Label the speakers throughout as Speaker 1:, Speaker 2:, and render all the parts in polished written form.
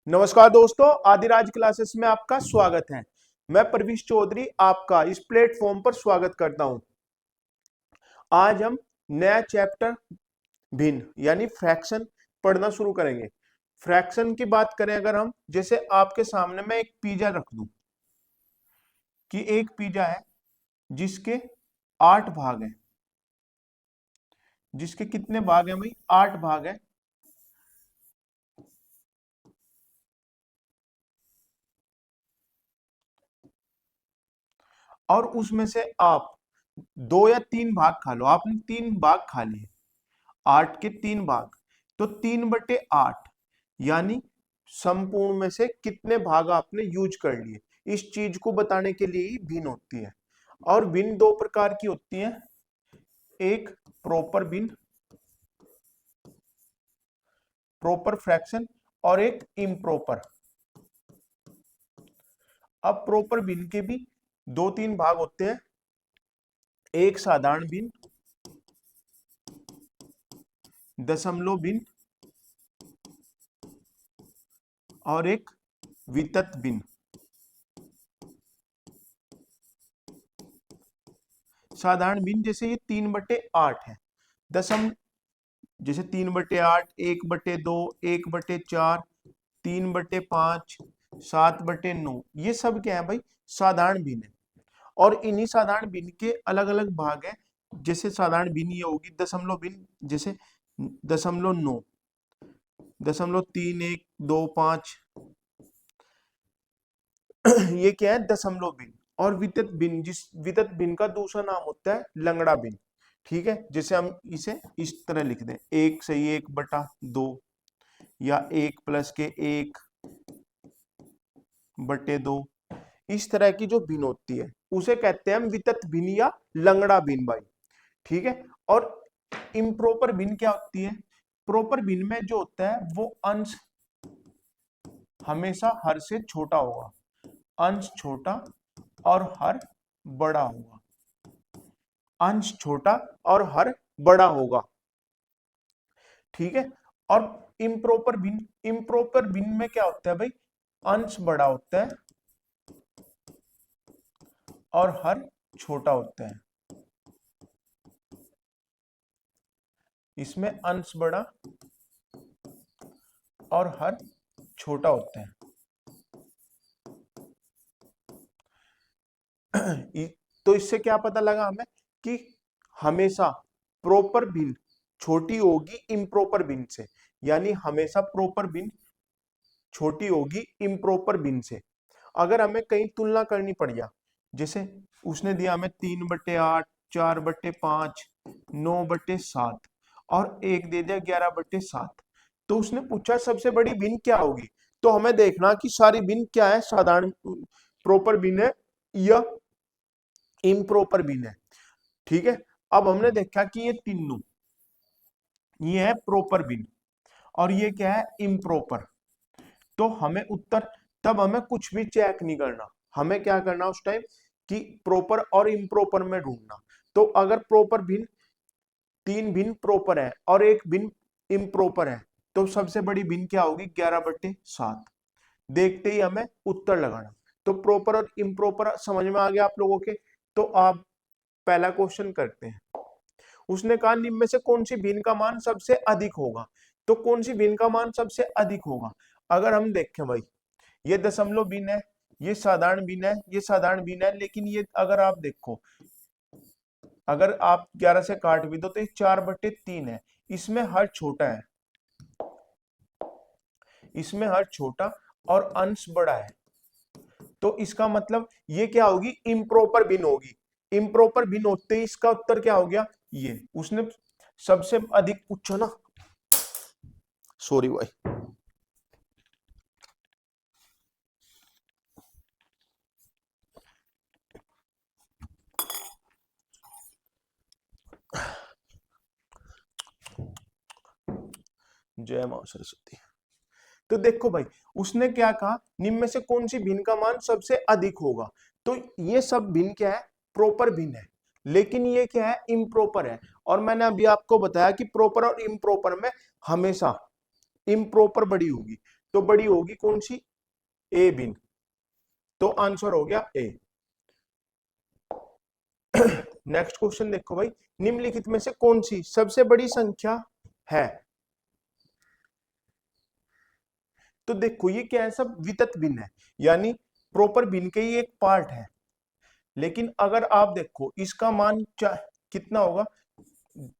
Speaker 1: नमस्कार दोस्तों, आदिराज क्लासेस में आपका स्वागत है। मैं प्रवीश चौधरी आपका इस प्लेटफॉर्म पर स्वागत करता हूं। आज हम नया चैप्टर भिन्न यानी फ्रैक्शन पढ़ना शुरू करेंगे। फ्रैक्शन की बात करें अगर हम, जैसे आपके सामने मैं एक पिज्जा रख दूं कि एक पिज्जा है जिसके 8 भाग हैं। जिसके कितने भाग हैं भाई? 8 भाग हैं। और उसमें से आप 2 या 3 भाग खा लो। आपने 3 भाग खा लिए, 8 के 3 भाग, तो 3/8 यानी संपूर्ण में से कितने भाग आपने यूज कर लिए, इस चीज को बताने के लिए ही भिन्न होती है। और भिन्न दो प्रकार की होती है, एक प्रॉपर भिन्न, प्रॉपर फ्रैक्शन, और एक इम्प्रॉपर। अब प्रॉपर भिन्न के भी 2-3 भाग होते हैं, एक साधारण भिन्न, दशमलव भिन्न और एक वितत भिन्न। साधारण भिन्न जैसे ये 3/8 है, दशम जैसे 3/8, 1/2, 1/4, 3/5, 7/9, ये सब क्या है भाई? साधारण भिन्न है। और इन्हीं साधारण भिन्न के अलग अलग भाग हैं। जैसे साधारण भिन्न ये होगी दशमलव भिन्न, जैसे 0.9, 0.3125, ये क्या है? दशमलव भिन्न। और वितत भिन्न, जिस वितत भिन्न का दूसरा नाम होता है लंगड़ा भिन्न। ठीक है, जैसे हम इसे इस तरह लिख दें, 1/1/2 या 1+1/2। इस तरह की जो भिन्न होती है उसे कहते हैं हम वितत भिन्न या लंगड़ा भिन्न भाई। ठीक है। और इम्प्रॉपर भिन्न क्या होती है? प्रॉपर भिन्न में जो होता है वो अंश हमेशा हर से छोटा होगा, अंश छोटा और हर बड़ा होगा, अंश छोटा और हर बड़ा होगा। ठीक है। और इम्प्रॉपर भिन्न में क्या होता है भाई? अंश बड़ा होता है और हर छोटा होता है। इसमें अंश बड़ा और हर छोटा होता है। तो इससे क्या पता लगा हमें कि हमेशा प्रॉपर भिन्न छोटी होगी इम्प्रॉपर भिन्न से, यानी हमेशा प्रॉपर भिन्न छोटी होगी इम्प्रॉपर भिन्न से। अगर हमें कहीं तुलना करनी पड़ जाए, जैसे उसने दिया हमें 3/8, 4/5, 9/7 और एक दे दिया 11/7, तो उसने पूछा सबसे बड़ी भिन्न क्या होगी। तो हमें देखना कि सारी भिन्न क्या है, साधारण प्रॉपर भिन्न है या इम्प्रॉपर भिन्न है। ठीक है। अब हमने देखा कि ये तीनों, ये है प्रॉपर भिन्न और ये क्या है? इम्प्रॉपर। तो हमें उत्तर, तब हमें कुछ भी चेक नहीं करना, हमें क्या करना उस टाइम कि प्रॉपर और इम्प्रॉपर में ढूंढना। तो अगर प्रॉपर भिन्न, 3 भिन्न प्रॉपर है और एक भिन्न इम्प्रॉपर है, तो सबसे बड़ी भिन्न क्या होगी? 11/7। देखते ही हमें उत्तर लगाना। तो प्रॉपर और इम्प्रॉपर समझ में आ गया आप लोगों के। तो आप पहला क्वेश्चन करते हैं। उसने कहा निम्न में से कौन सी भिन्न का मान सबसे अधिक होगा। तो कौन सी भिन्न का मान सबसे अधिक होगा? अगर हम देखें भाई, ये दशमलव भिन्न है, ये साधारण भिन्न है, ये साधारण भिन्न है, लेकिन ये अगर आप देखो, अगर आप 11 से काट भी दो तो ये 4/3 है। इसमें हर छोटा है, इसमें हर छोटा और अंश बड़ा है। तो इसका मतलब ये क्या होगी? इम्प्रॉपर भिन्न होगी। इम्प्रॉपर भिन्न होते ही इसका उत्तर क्या हो गया? ये उसने सबसे अधिक पूछा ना, सॉरी भाई। जय मां सरस्वती। तो देखो भाई, उसने क्या कहा? निम्न में से कौन सी भिन्न का मान सबसे अधिक होगा। तो ये सब भिन्न क्या है? प्रॉपर भिन्न है, लेकिन ये क्या है? इम्प्रॉपर है। और मैंने अभी आपको बताया कि प्रॉपर और इम्प्रॉपर में हमेशा इम्प्रॉपर बड़ी होगी। तो बड़ी होगी कौन सी, ए भिन्न। तो आंसर हो गया ए। नेक्स्ट क्वेश्चन देखो भाई, निम्नलिखित में से कौन सी सबसे बड़ी संख्या है। तो देखो ये क्या है, सब वितत भिन्न है, यानी प्रॉपर भिन्न के ही एक पार्ट है। लेकिन अगर आप देखो इसका मान कितना होगा,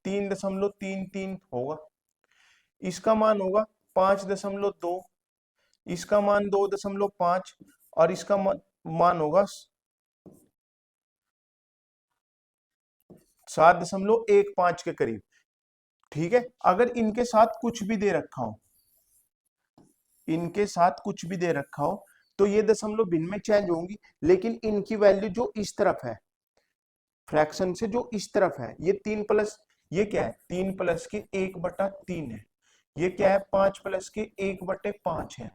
Speaker 1: 3.33 होगा, इसका मान होगा 5.2, इसका मान 2.5 और इसका मान होगा 7.15 के करीब। ठीक है, अगर इनके साथ कुछ भी दे रखा हो, इनके साथ कुछ भी दे रखा हो तो ये दशमलव भिन्न में चेंज होंगी, लेकिन इनकी वैल्यू जो इस तरफ है, फ्रैक्शन से जो इस तरफ है, ये 3 प्लस, ये क्या है 3 प्लस के 1/3 है, ये क्या है 5 प्लस के 1/5 है,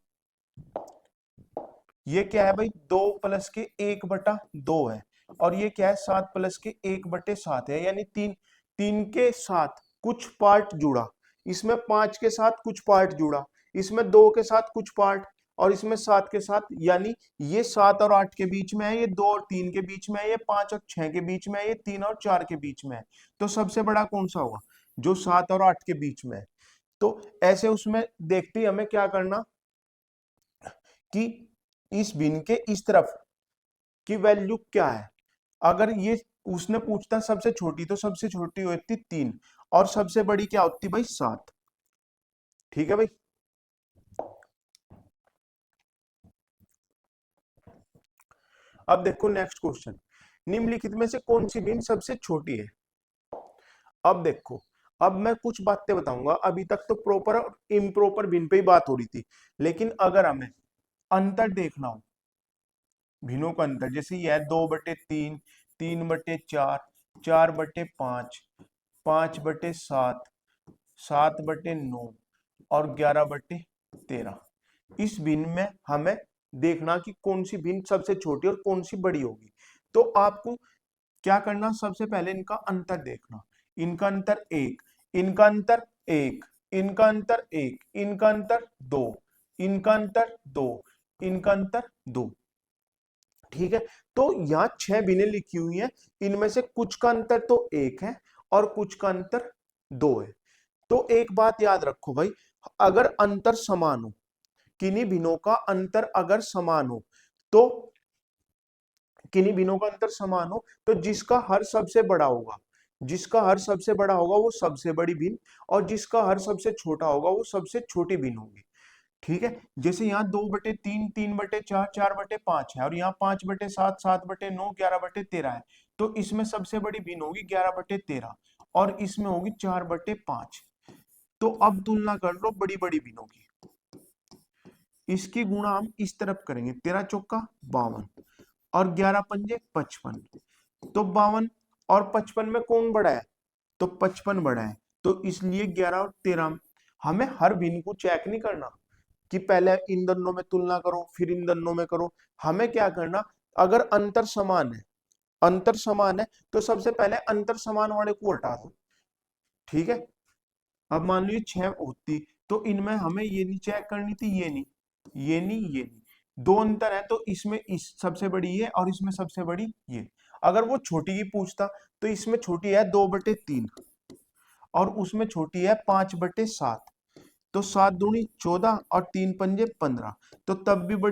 Speaker 1: ये क्या है भाई 2 प्लस के 1/2 है, और ये क्या है 7 प्लस के 1/7 है। यानी तीन के साथ कुछ पार्ट जुड़ा, इसमें 5 के साथ कुछ पार्ट जुड़ा, इसमें 2 के साथ कुछ पार्ट, और इसमें 7 के साथ, यानी ये 7 और 8 के बीच में है, ये 2 और 3 के बीच में है, ये 5 और 6 के बीच में है, ये 3 और 4 के बीच में है। तो सबसे बड़ा कौन सा होगा, जो 7 और 8 के बीच में है। तो ऐसे उसमें देखते ही हमें क्या करना कि इस भिन्न के इस तरफ की वैल्यू क्या है। अगर ये उसने पूछता सबसे छोटी, तो सबसे छोटी होती 3 और सबसे बड़ी क्या होती भाई 7। ठीक है भाई। अब देखो नेक्स्ट क्वेश्चन, निम्नलिखित में से कौन सी भिन्न सबसे छोटी है। अब देखो, अब मैं कुछ बातें बताऊंगा, अभी तक तो प्रॉपर और इम्प्रॉपर भिन्न पे ही बात हो रही थी, लेकिन अगर हमें अंतर देखना हो, भिन्नों का अंतर, जैसे यह 2/3, 3/4, 4/5, 5/7, 7/9 और 11/13, इस भिन्न में हमें देखना कि कौन सी भिन्न सबसे छोटी और कौन सी बड़ी होगी। तो आपको क्या करना, सबसे पहले इनका अंतर देखना, इनका अंतर 1, इनका अंतर 1, इनका अंतर 1, इनका अंतर 2, इनका अंतर 2, इनका अंतर 2। ठीक है, तो यहाँ 6 भिन्नें लिखी हुई हैं, इनमें से कुछ का अंतर तो 1 है और कुछ का अंतर 2 है। तो एक बात याद रखो भाई, अगर अंतर समान हो, किन्हीं भिन्नों का अंतर अगर समान हो, तो किन्हीं भिन्नों का अंतर समान हो, तो जिसका हर सबसे बड़ा होगा, जिसका हर सबसे बड़ा होगा वो सबसे बड़ी भिन्न, और जिसका हर सबसे छोटा होगा वो सबसे छोटी भिन्न होगी। ठीक है, जैसे यहाँ 2/3, 3/4, 4/5 है, और यहाँ 5/7, 7/9, 11/13 है, तो इसमें सबसे बड़ी भिन्न होगी 11/13 और इसमें होगी 4/5। तो अब तुलना कर लो बड़ी बड़ी भिन्नों की, इसकी गुणा हम इस तरफ करेंगे, 13 चौका 52 और 11 पंजे 55। तो 52 और 55 में कौन बड़ा है, तो 55 बड़ा है, तो इसलिए 11 और 13, हमें हर भिन्न को चेक नहीं करना कि पहले इन दोनों में तुलना करो फिर इन दोनों में करो। हमें क्या करना, अगर अंतर समान है, अंतर समान है तो सबसे पहले अंतर समान वाले को हटा दो। ठीक है, अब मान लीजिए 6 होती, तो इनमें हमें ये नहीं चेक करनी थी, ये नहीं, ये नहीं, ये नहीं, दो अंतर है, तो इसमें इस सबसे बड़ी ये और इसमें सबसे बड़ी ये। अगर वो छोटी की पूछता तो इसमें छोटी है 2/3 और उसमें छोटी है 5/7, तो 7 दूनी 14 और 3 पंजे 15, तो तब भी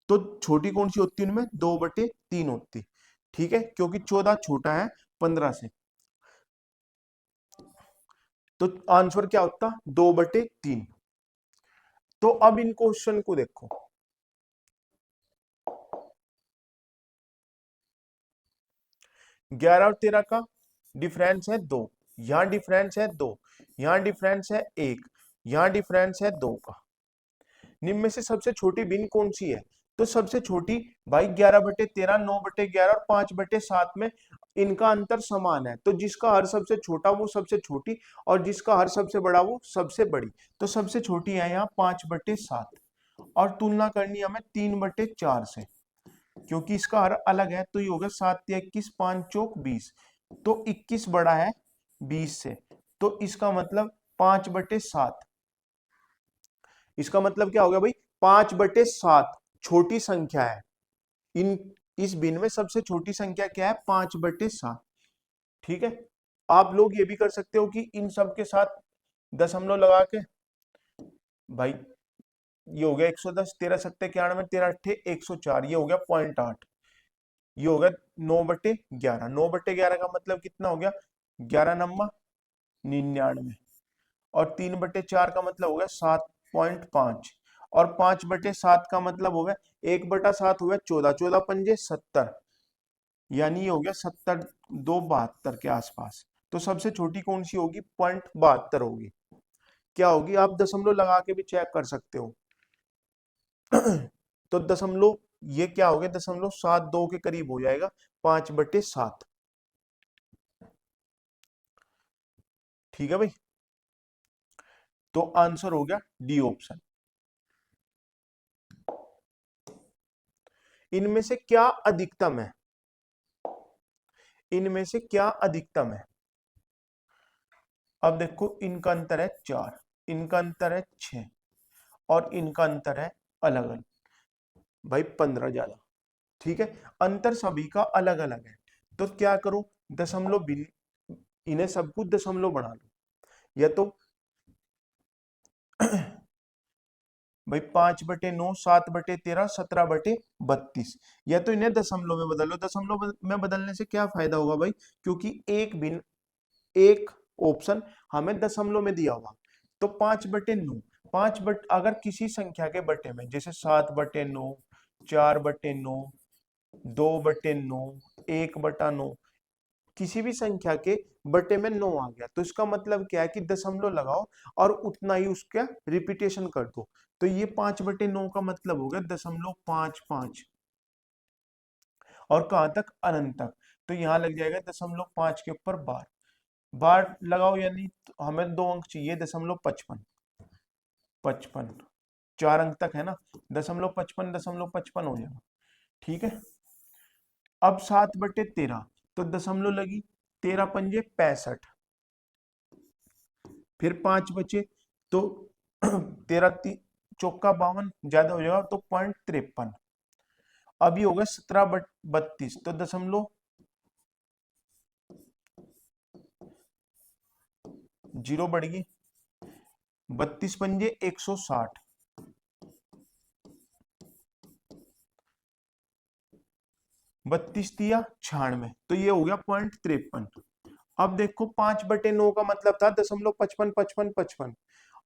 Speaker 1: तो छोटी कौन सी होती है उनमें, 2/3 होती। ठीक है, क्योंकि 14 छोटा है 15 से, तो आंसर क्या होता 2/3। तो अब इन क्वेश्चन को देखो, 11 और 13 का डिफरेंस है 2, यहां डिफरेंस है 2, यहां डिफरेंस है 1, यहां डिफरेंस है 2 का। निम्न में से सबसे छोटी भिन्न कौन सी है, तो सबसे छोटी भाई 11/13, 9/11 और 5/7 में इनका अंतर समान है, तो जिसका हर सबसे छोटा वो सबसे छोटी और जिसका हर सबसे बड़ा वो सबसे बड़ी। तो सबसे छोटी है यहाँ 5/7 और तुलना करनी हमें 3/4 से, क्योंकि इसका हर अलग है, तो ये होगा 7 या 21, 5 चौक 20, तो 21 बड़ा है 20 से, तो इसका मतलब 5/7 इसका मतलब क्या हो गया भाई, 5/7 छोटी संख्या है। इन इस भिन्न में सबसे छोटी संख्या क्या है, 5/7। ठीक है, आप लोग ये भी कर सकते हो कि इन सब के साथ दशमलव लगा के, भाई ये हो गया 110, 13×7 = 91, 13×8 = 104, ये हो गया 0.8, ये हो गया 9/11। 9/11 का मतलब कितना हो गया, 11×9 = 99, और 3/4 का मतलब हो गया 7.5, और 5/7 का मतलब हो गया 1/7 हो गया 14, 14×5 = 70, यानी ये हो गया 70, 272 के आसपास। तो सबसे छोटी कौन सी होगी, 0.72 होगी। क्या होगी, आप दशमलव लगा के भी चेक कर सकते हो। तो दशमलव ये क्या हो गया, 0.72 के करीब हो जाएगा 5/7। ठीक है भाई, तो आंसर हो गया डी ऑप्शन। इनमें से क्या अधिकतम है, इनमें से क्या अधिकतम है। अब देखो, इनका अंतर है 4, इनका अंतर है 6, और इनका अंतर है अलग अलग भाई 15 ज्यादा। ठीक है, अंतर सभी का अलग अलग है, तो क्या करो, दशमलव भिन्न, इन्हें सबको दशमलव बना लो, या तो भाई 5/9, 7/13, 17/32, या तो इन्हें दशमलव में बदल लो। दशमलव में बदलने से क्या फायदा होगा भाई, क्योंकि एक ऑप्शन हमें दशमलव में दिया हुआ, तो 5/9, अगर किसी संख्या के बटे में, जैसे 7/9, 4/9, 2/9, 1/9, किसी भी संख्या के बटे में 9 आ गया, तो इसका मतलब क्या है कि दशमलव लगाओ और उतना ही उसका रिपीटेशन कर दो। तो ये 5/9 का मतलब हो गया 0.55, और कहां तक, अनंत तक। तो यहां लग जाएगा 0.5 के ऊपर बार, बार लगाओ, यानी तो हमें 2 अंक चाहिए, 0.55, 55, 4 अंक तक है ना, 0.55, 0.55 हो जाएगा। ठीक है, अब 7/13, तो दशमलव लगी, 13×5 = 65, फिर 5 बचे, तो 13×4 = 52, ज्यादा हो जाएगा तो 0.53, अभी होगा 17/32, तो दशमलव 0 बढ़ गई, 32×5 = 160, 32×3 = 96, तो ये हो गया 0.53। अब देखो, 5/9 का मतलब था 0.55, 55, 55,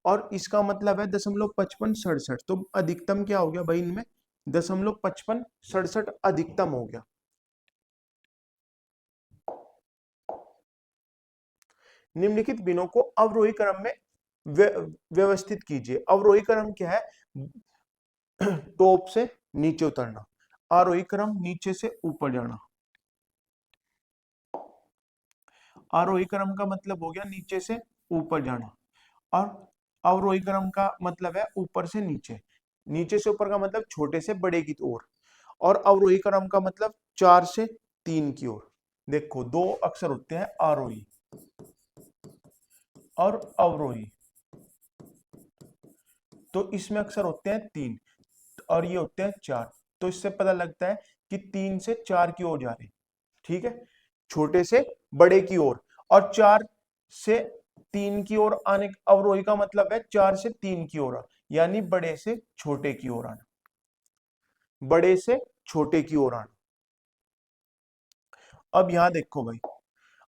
Speaker 1: और इसका मतलब है 0.55, 67, तो अधिकतम क्या हो गया भाई इनमें, 0.55, 67 अधिकतम हो गया। निम्नलिखित भिन्नों को अवरोही क्रम में व्यवस्थित कीजिए। अवरोही क्रम क्या है, टॉप से नीचे उतरना, आरोही क्रम नीचे से ऊपर जाना। आरोही क्रम का मतलब हो गया नीचे से ऊपर जाना, और अवरोही क्रम का मतलब है ऊपर से नीचे। नीचे से ऊपर का मतलब छोटे से बड़े की ओर, और अवरोही क्रम का मतलब 4 से 3 की ओर। देखो, दो अक्षर होते हैं, आरोही और अवरोही, तो इसमें अक्षर होते हैं 3, और ये होते हैं 4, तो इससे पता लगता है कि 3 से 4 की ओर जा रहे हैं। ठीक है, छोटे से बड़े की ओर, और 4 से 3 की ओर आने, अवरोही का मतलब है 4 से 3 की ओर, यानी बड़े से छोटे की ओर आना, बड़े से छोटे की ओर आना। अब यहां देखो भाई,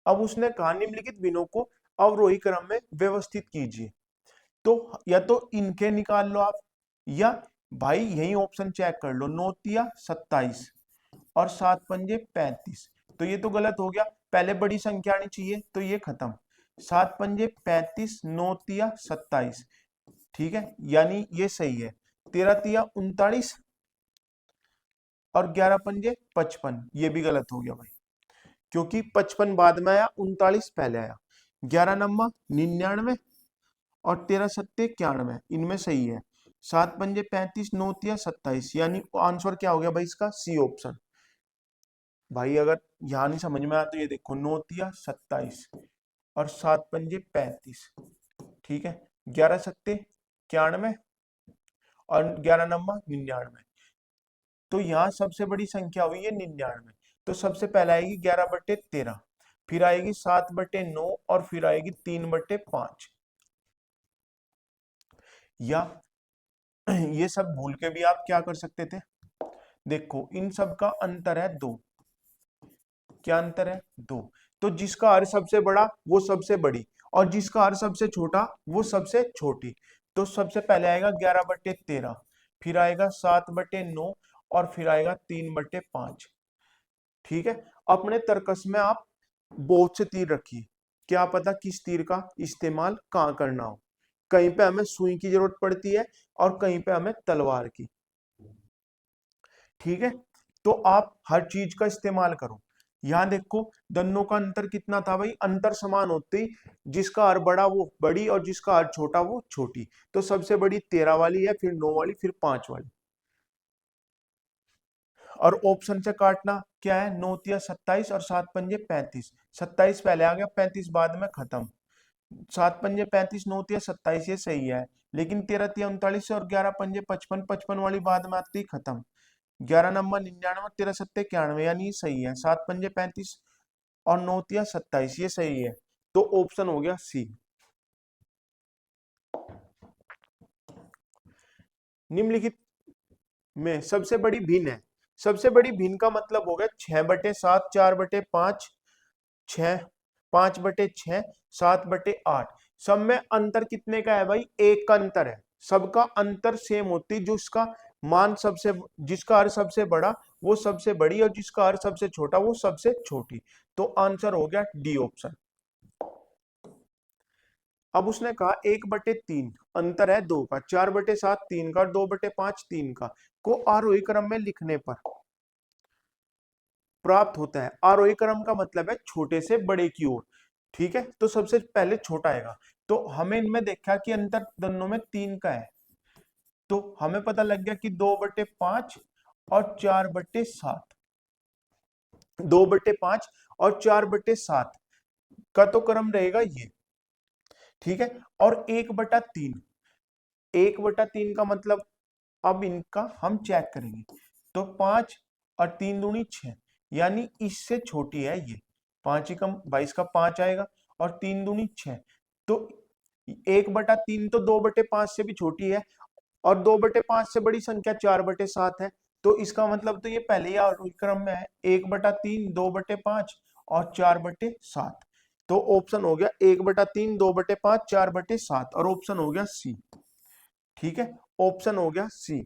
Speaker 1: अब उसने कहा निम्नलिखित भिन्नों को अवरोही क्रम में व्यवस्थित कीजिए, तो या तो इनके निकाल लो आप, या भाई यही ऑप्शन चेक कर लो, 9×3 = 27 और 7×5 = 35, तो ये तो गलत हो गया, पहले बड़ी संख्या आनी चाहिए, तो ये खत्म, 7×5 = 35, 9×3 = 27, ठीक है, यानी ये सही है। 13×3 = 39, और 11×5 = 55, ये भी गलत हो गया भाई, क्योंकि 55 बाद में आया, 39 पहले आया। 11×9 = 99, और 13×7 = 91, इनमें सही है। 7×5 = 35, 9×3 = 27, यानी आंसर क्या हो गया भाई इसका, सी ऑप्शन। भाई अगर यहाँ नहीं समझ में आया तो ये देखो, 9×3 = 27, और 7×5 = 35, ठीक है, 11×7 = 91, और 11 नंबर 99। तो यहाँ सबसे बड़ी संख्या हुई है 99। तो सबसे पहले आएगी 11/13, फिर आएगी 7/9 और फिर आएगी 3/5। या ये सब भूल के भी आप क्या कर सकते थे, देखो इन सब का अंतर है 2। क्या अंतर है? 2। तो जिसका हर सबसे बड़ा वो सबसे बड़ी, और जिसका हर सबसे छोटा वो सबसे छोटी। तो सबसे पहले आएगा 11/13, फिर आएगा 7/9 और फिर आएगा 3/5। ठीक है। अपने तर्कस में आप बहुत से तीर रखिए, क्या पता किस तीर का इस्तेमाल कहाँ करना हो। कहीं पे हमें सुई की जरूरत पड़ती है और कहीं पे हमें तलवार की। ठीक है। तो आप हर चीज का इस्तेमाल करो। यहां देखो दोनों का अंतर कितना था भाई, अंतर समान होते ही जिसका हर बड़ा वो बड़ी और जिसका हर छोटा वो छोटी। तो सबसे बड़ी 13 वाली है, फिर 9 वाली, फिर 5 वाली। और ऑप्शन से काटना क्या है, 9 तिया 27 और 7 पंजे 35। 27 पहले आ गया, 35 बाद में खत्म। 7 पंजे 35, 9 तिया 27, ये सही है। लेकिन 13 तिया 39 और 11 पंजे 55, 55 वाली बाद में आती ही खत्म। 11 नंबर 99, 13 सत्ते 91, यानी ये सही है। 7 पंजे 35 और 9 तिया 27, ये सही है। तो ऑप्शन हो गया सी। निम्नलिखित में सबसे बड़ी भिन्न है। सबसे बड़ी भिन्न का मतलब हो गया 6/7, 4/5, 6, 5/6, 7/8। सब में अंतर कितने का है भाई, 1 का अंतर है। सबका अंतर सेम होती, जो इसका मान सबसे, जिसका हर सबसे बड़ा वो सबसे बड़ी और जिसका हर सबसे छोटा वो सबसे छोटी। तो आंसर हो गया डी ऑप्शन। अब उसने कहा 1/3 अंतर है 2 का, 4/7 3 का और 2/5 3 का को आरोही क्रम में लिखने पर प्राप्त होता है। आरोही क्रम का मतलब है छोटे से बड़े की ओर। ठीक है। तो सबसे पहले छोटा आएगा। तो हमें इनमें देखा कि अंतर दोनों में 3 का है। तो हमें पता लग गया कि 2/5 और 4/7, 2/5 और 4/7 का तो क्रम रहेगा ये। ठीक है। और 1/3, 1/3 का मतलब, अब इनका हम चेक करेंगे। तो 5 और 3 दूनी 6, यानी इससे छोटी है ये। 5 ही कम 22 का 5 आएगा और 3 दूनी 6। तो 1/3 तो 2/5 से भी छोटी है, और 2/5 से बड़ी संख्या 4/7 है। तो इसका मतलब तो ये पहले ही आरोही क्रम में है, 1/3, 2/5 और 4/7। तो ऑप्शन हो गया 1/3, 2/5, 4/7 और ऑप्शन हो गया सी। ठीक है। ऑप्शन हो गया सी।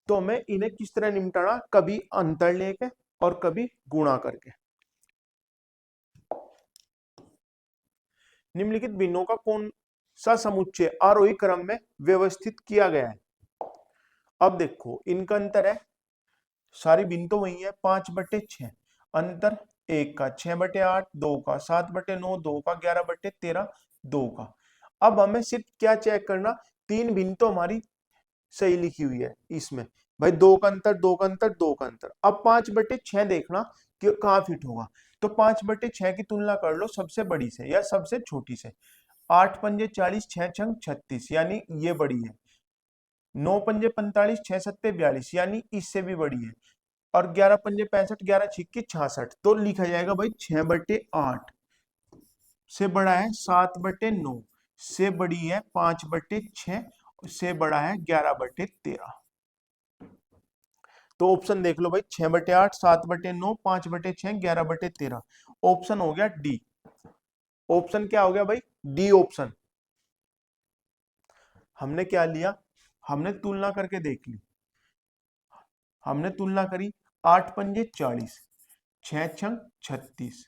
Speaker 1: तो हमें इन्हें किस तरह निपटाना, कभी अंतर लेके और कभी गुणा करके। निम्नलिखित भिन्नों का कौन सा समुच्चय आरोही क्रम में व्यवस्थित किया गया है। अब देखो इनका अंतर है, सारी भिन्न तो वही है, 5/6 अंतर 1 का, 6/8 2 का, 7/9 2 का, 11/13 2 का। अब हमें सिर्फ क्या चेक करना, 3 भिन्न तो हमारी सही लिखी हुई है इसमें भाई, 2 का अंतर, 2 का अंतर, 2 का अंतर। अब 5/6 देखना कि कहाँ फिट होगा। तो 5/6 की तुलना कर लो सबसे बड़ी से या सबसे छोटी से। 8 पंजे 40, 6 छंग 36, यानी ये बड़ी है। 9 पंजे 45, 6 सत्ते 42, यानी इससे भी बड़ी है। और 11 पंजे 65, 11 छिक्की 66। तो लिखा जाएगा भाई 6/8 से बड़ा है 7/9, से बड़ी है 5/6, से बड़ा है 11/13। तो ऑप्शन देख लो भाई, 6/8, 7/9, 5/6, 11/13। ऑप्शन हो गया डी। ऑप्शन क्या हो गया भाई, डी ऑप्शन। हमने क्या लिया, हमने तुलना करके देख ली। हमने तुलना करी, 8 पंजे 40, 6 छंग 36,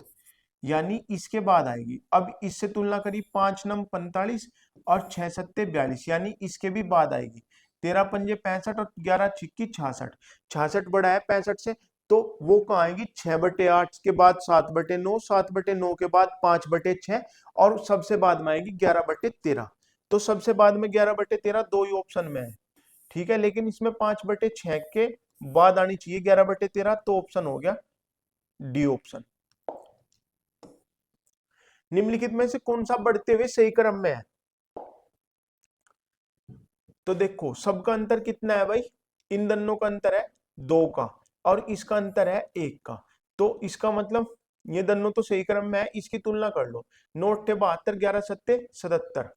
Speaker 1: यानी इसके बाद आएगी। अब इससे तुलना करी, 5 नम 45 और 6 सत्ते 42, यानी इसके भी बाद आएगी। 13 पंजे 65 और 11 छिक्की 66, 66 बड़ा है 65 से। तो वो कहाँ आएगी, 6/8 के बाद 7/9, 7/9 के बाद 5/6 और सबसे बाद में आएगी 11/13। तो सबसे बाद में 11/13 दो ही ऑप्शन में है। ठीक है। लेकिन इसमें 5/6 के बाद आनी चाहिए 11/13। तो ऑप्शन हो गया डी ऑप्शन। निम्नलिखित में से कौन सा बढ़ते हुए सही क्रम में है। तो देखो सबका अंतर कितना है भाई, इन दोनों का अंतर है 2 का और इसका अंतर है 1 का। तो इसका मतलब ये दोनों तो सही क्रम में है, इसकी तुलना कर लो। 9 अट्ठे 72, 11 सत्ते 77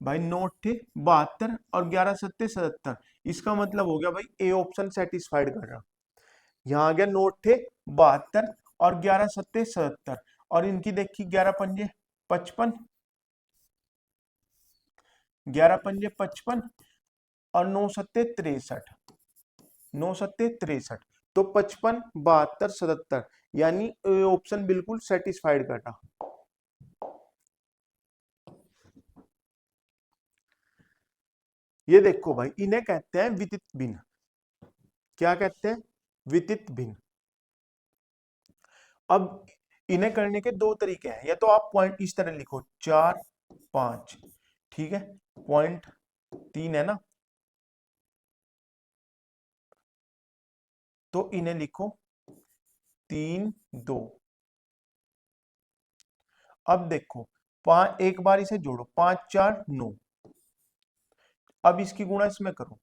Speaker 1: भाई, 9 अट्ठे 72 और 11 सत्ते 77। इसका मतलब हो गया भाई ए ऑप्शन सेटिस्फाइड कर रहा। यहाँ आ गया 9 अट्ठे 72 और 11 सत्ते 77 और इनकी देखी 11 पंजे 55, 11 पंजे 55 और 9 सत्ते 63, 9 सत्ते 63। तो 55 72 77 यानी ऑप्शन बिल्कुल सेटिस्फाइड करना। ये देखो भाई, इन्हें कहते हैं विदित भिन्न। क्या कहते हैं? विदित भिन्न। अब इन्हें करने के दो तरीके हैं, या तो आप पॉइंट इस तरह लिखो 4 5, ठीक है, पॉइंट 3 है ना, तो इन्हें लिखो 3 2। अब देखो एक बार इसे जोड़ो 5 4 9। अब इसकी गुणा इसमें करो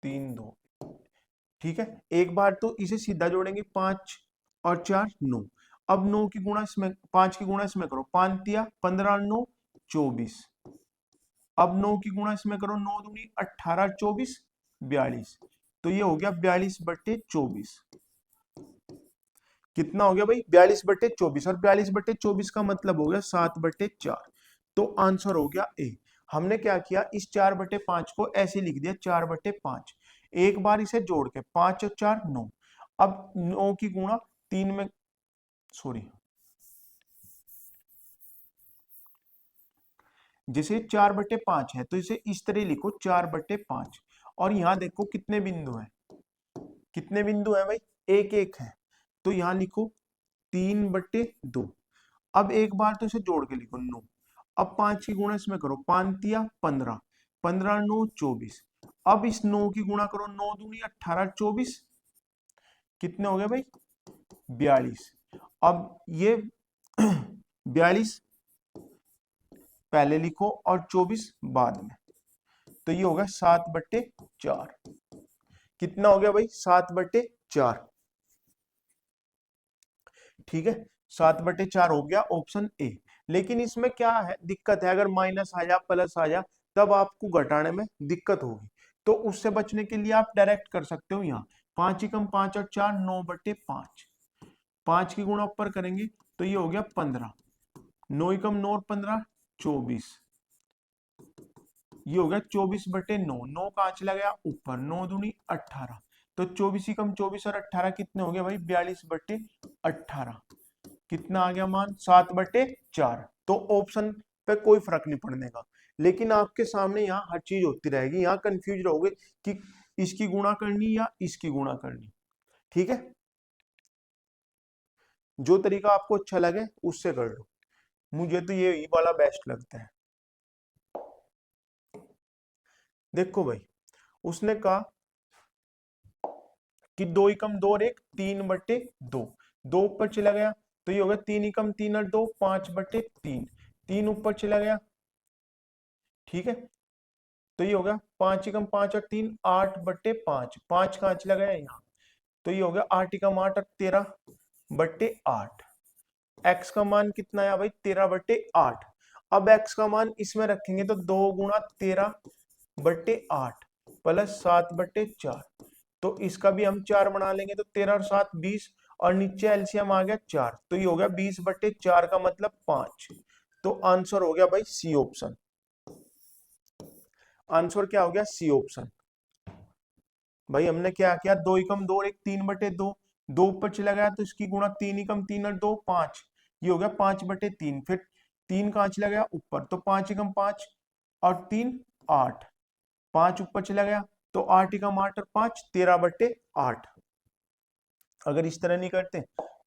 Speaker 1: 3 2, ठीक है। एक बार तो इसे सीधा जोड़ेंगे 5 और 4 9। अब 9 की गुणा इसमें, 5 की गुणा इसमें करो 5 तिया 15 9 24। अब 9 की गुणा इसमें करो 9 दूनी 18 24 42। तो ये हो गया 42/24। कितना हो गया भाई? 42/24 और 42/24 का मतलब हो गया 7/4। तो आंसर हो गया ए। हमने क्या किया, इस 4/5 को ऐसे लिख दिया 4/5। एक बार इसे जोड़ के 5 और 4 9। अब 9 की गुणा 3 में, सॉरी, जैसे 4/5 है तो इसे इस तरह लिखो 4/5। और यहां देखो कितने बिंदु हैं, कितने बिंदु हैं भाई? एक एक है। तो यहां लिखो 3/2। अब एक बार तो इसे जोड़ के लिखो 9। अब 5 की गुणा इसमें करो 5 तिया 15, 15 9 24। अब इस 9 की गुणा करो 9 दूनी 18 24। कितने हो गए भाई? 42। अब ये 42 पहले लिखो और 24 बाद में। तो ये होगा 7/4। कितना हो गया भाई? 7/4। ठीक है, 7/4 हो गया ऑप्शन ए। लेकिन इसमें क्या है, दिक्कत है, अगर माइनस आ जा प्लस आ जा तब आपको घटाने में दिक्कत होगी। तो उससे बचने के लिए आप डायरेक्ट कर सकते हो, यहाँ 5 एकम 5 और 4 9/5। 5 की गुणा ऊपर करेंगे तो ये हो गया 15, 9 एकम 9 और 15 24। ये हो गया 24/9। 9 कहाँ चला गया? ऊपर, 9 दूनी 18। तो 24 एकम 24 और 18 कितने हो गए भाई? 42/18। कितना आ गया मान? 7/4। तो ऑप्शन पे कोई फर्क नहीं पड़ने का। लेकिन आपके सामने यहाँ हर चीज होती रहेगी, यहाँ कंफ्यूज रहोगे कि इसकी गुणा करनी या इसकी गुणा करनी। ठीक है, जो तरीका आपको अच्छा लगे उससे कर लो। मुझे तो ये वाला बेस्ट लगता है। देखो भाई, उसने कहा कि 2 एकम 2 और 1 3/2। 2 ऊपर चला गया तो ये होगा 3 एकम 3 और 2 5/3। 3 ऊपर चला गया, ठीक है, तो ये होगा 5 एकम 5 और 3 8/5। 5 कहाँ चला गया? यहाँ। तो ये हो गया 8 एकम 8 और 13/8। एक्स का मान कितना है भाई? 13/8। अब एक्स का मान इसमें रखेंगे तो 2 गुणा 13/8 प्लस 7/4। तो इसका भी हम 4 बना लेंगे तो 13 और 7 20 और नीचे एलसीएम आ गया 4। तो ये हो गया 20/4 का मतलब 5। तो आंसर हो गया भाई सी ऑप्शन। आंसर क्या हो गया? C option. भाई हमने क्या किया, 2 एकम 2 और 1 3/2। 2 ऊपर चला गया तो इसकी गुणा 3 एकम 3 और 2 5। ये हो गया 5/3। फिर 3 कहाँ चला गया? ऊपर, तो 5 एकम 5 और 3 8। 5 ऊपर चला गया तो 8 एकम 8 और 5 13/8। अगर इस तरह नहीं करते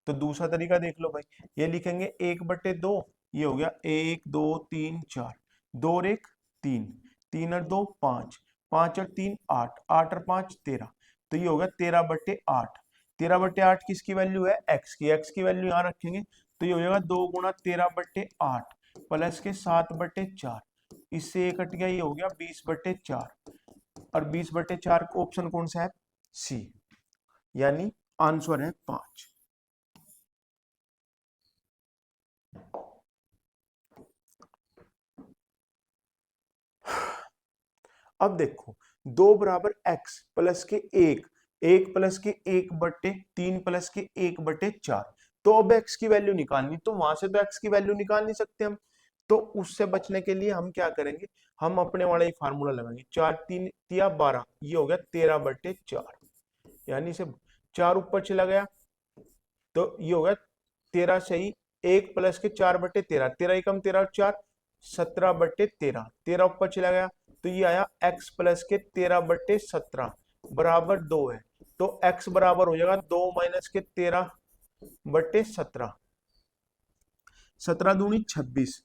Speaker 1: तो दूसरा तरीका देख लो भाई, ये लिखेंगे 1/2। ये हो गया 1 2 3 4, 2 और 1 3, 3 और 2 5, 5 और 3 8, 8 और 5 13। तो ये हो गया 13/8। 13/8 किसकी वैल्यू है? एक्स की। एक्स की वैल्यू यहाँ रखेंगे तो ये हो जाएगा 2 गुणा 13/8 प्लस के 7/4, इससे ये कट गया, ये हो गया 20/4 और 20/4 ऑप्शन कौन सा है? सी, यानी आंसर है 5। अब देखो 2 बराबर x प्लस के 1 प्लस के 1/3 प्लस के 1/4, तो अब x की वैल्यू निकालनी, तो वहां से तो x की वैल्यू निकाल नहीं सकते हम, तो उससे बचने के लिए हम क्या करेंगे, हम अपने वाला ही फार्मूला लगाएंगे। 4 3 या 12, ये हो गया 13/4, यानी से 4 ऊपर चला गया तो ये हो गया 13 सही, 1 प्लस के 4/13, 13 एकम 13 और 4 17/13, 13 ऊपर चला गया तो ये आया x प्लस के 13/17 बराबर 2 है, तो x बराबर हो जाएगा 2 माइनस के 13/17, 17 दूनी 26,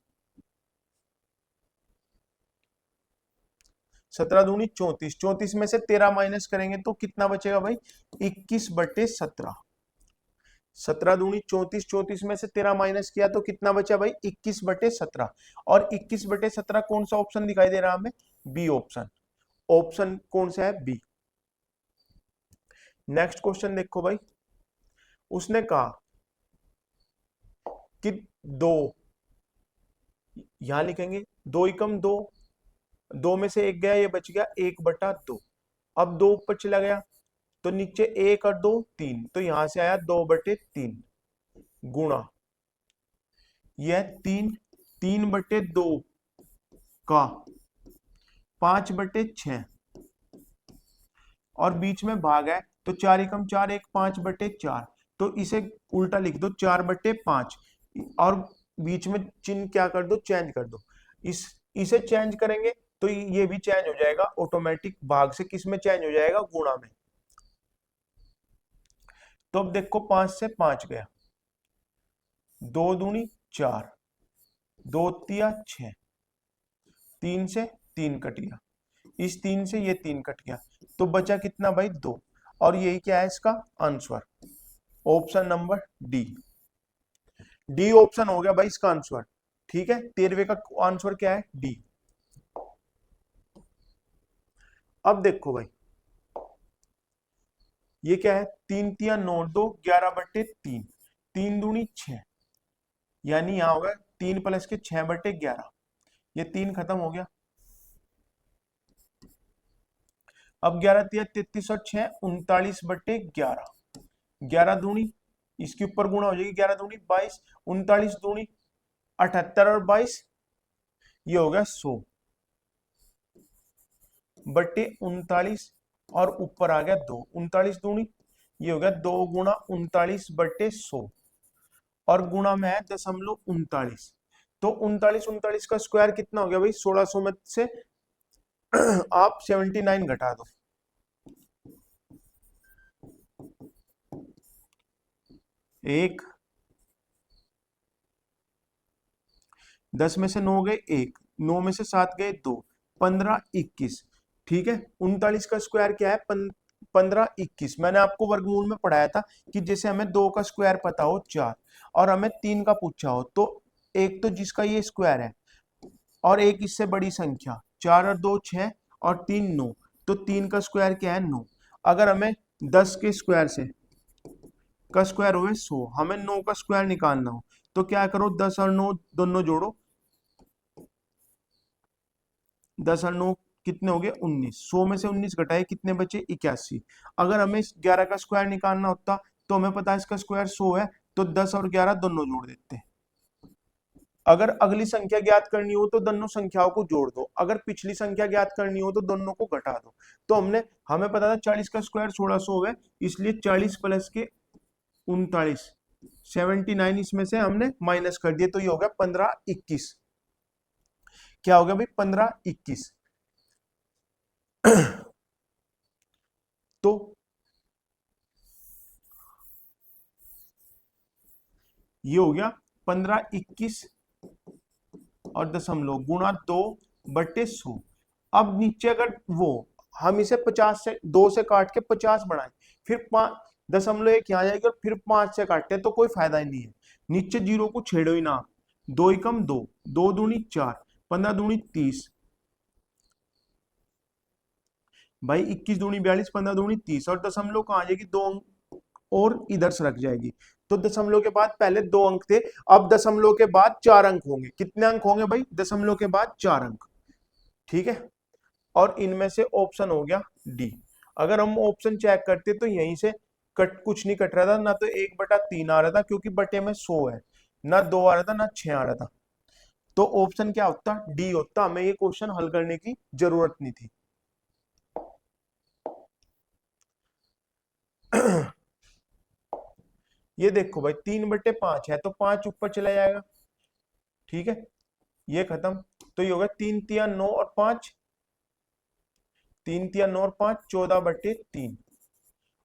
Speaker 1: 17 दूनी 34, 34 में से 13 माइनस करेंगे तो कितना बचेगा भाई? 21/17, 17 दूनी 34, 34 में से 13 माइनस किया तो कितना बचा भाई? 21/17, और 21/17 कौन सा ऑप्शन दिखाई दे रहा है हमें? बी ऑप्शन, ऑप्शन कौन सा है? बी। नेक्स्ट क्वेश्चन देखो भाई, उसने कहा कि 2, यहां लिखेंगे 2 एकम 2, 2 में से 1 गया, ये बच गया 1/2, अब 2 ऊपर चला गया तो नीचे 1 और 2 3, तो यहां से आया 2/3 गुणा यह 3/2 का 5/6, और बीच में भाग है तो 4 एकम 4 1 5/4, तो इसे उल्टा लिख दो 4/5, और बीच में चिन्ह क्या कर दो? चेंज कर दो। इसे चेंज करेंगे तो ये भी चेंज हो जाएगा ऑटोमेटिक, भाग से किस में चेंज हो जाएगा? गुणा में। तो अब देखो 5 से 5 गया, 2 दूनी 4, 2 तिया 6, 3 से 3 कट गया, इस 3 से ये 3 कट गया, तो बचा कितना भाई? 2, और यही क्या है इसका answer? Option number D, D option हो गया भाई इसका आंसर। ठीक है, 13वें का आंसर क्या है? डी। अब देखो भाई ये क्या है? 3 तिया 9, 2 11/3, 3 दूनी 6, यानी यहां होगा 3 प्लस के 6/11, ये 3 खत्म हो गया। अब 11 तिया 33 और 6 39/11, 11 दूनी इसके ऊपर गुणा हो जाएगी, 11 दूनी 22, 39 दूनी 78 और 22, ये हो गया 100/39, और ऊपर आ गया 2, 39 दूनी ये हो गया 2 गुणा 39/100, और गुणा में है 0.39, तो 39 का स्क्वायर कितना हो गया भाई? 1600 में से आप 79 घटा दो, 1 10 में से 9 गए 1, 9 में से 7 गए 2, 15 21, ठीक है। 39 का स्क्वायर क्या है? 15 21। मैंने आपको वर्गमूल में पढ़ाया था कि जैसे हमें 2 का स्क्वायर पता हो 4, और हमें 3 का पूछा हो, तो एक तो जिसका ये स्क्वायर है और एक इससे बड़ी संख्या, 4 और 2 6 और 3 9, तो 3 का स्क्वायर क्या है? 9। अगर हमें 10 के स्क्वायर से का स्क्वायर हुए 100, हमें 9 का स्क्वायर निकालना हो तो क्या करो? 10 और 9 दोनों जोड़ो, 10 और 9 कितने हो गए? 19। 100 में से 19 घटाए कितने बचे? 81। अगर हमें 11 का स्क्वायर निकालना होता तो हमें पता है इसका स्क्वायर 100 है, तो 10 और 11 दोनों जोड़ देते। अगर अगली संख्या ज्ञात करनी हो तो दोनों संख्याओं को जोड़ दो, अगर पिछली संख्या ज्ञात करनी हो तो दोनों को घटा दो। तो हमें पता था 40 का स्क्वायर 1600 है, इसलिए 40 प्लस के 39 79 इसमें से हमने माइनस कर दिए, तो ये हो गया 15 21। क्या हो गया भाई? 15 21। तो ये हो गया 15 21 और दशमलव गुणा 2/100। अब नीचे अगर वो हम इसे 50 से 2 से काट के 50 बनाए, फिर 5 दशमलव 1 यहाँ जाएगी और फिर 5 से काटते हैं तो कोई फायदा ही नहीं है। नीचे जीरो को छेड़ो ही ना। 2 एकम 2, 2 दूनी 4, 15 दूनी 30, भाई 21 दूनी 42, 15 दूनी 30, और दशमलव कहाँ आ जाएगी, 2 अंक और इधर से रख जाएगी। तो दशमलव के बाद पहले 2 अंक थे, अब दशमलव के बाद 4 अंक होंगे। कितने अंक होंगे भाई, दशमलव के बाद 4 अंक। ठीक है, और इनमें से ऑप्शन हो गया डी। अगर हम ऑप्शन चेक करते तो यहीं से कट कुछ नहीं कट रहा था, ना तो 1/3 आ रहा था क्योंकि बटे में 100 है, ना 2 आ रहा था, ना 6 आ रहा था। तो ऑप्शन क्या होता, डी होता। हमें ये क्वेश्चन हल करने की जरूरत नहीं थी। ये देखो भाई 3/5 है तो 5 ऊपर चला जाएगा। ठीक है, ये खत्म। तो ये होगा 3 तिया 9 और 5, 3 तिया 9 और 5 14/3,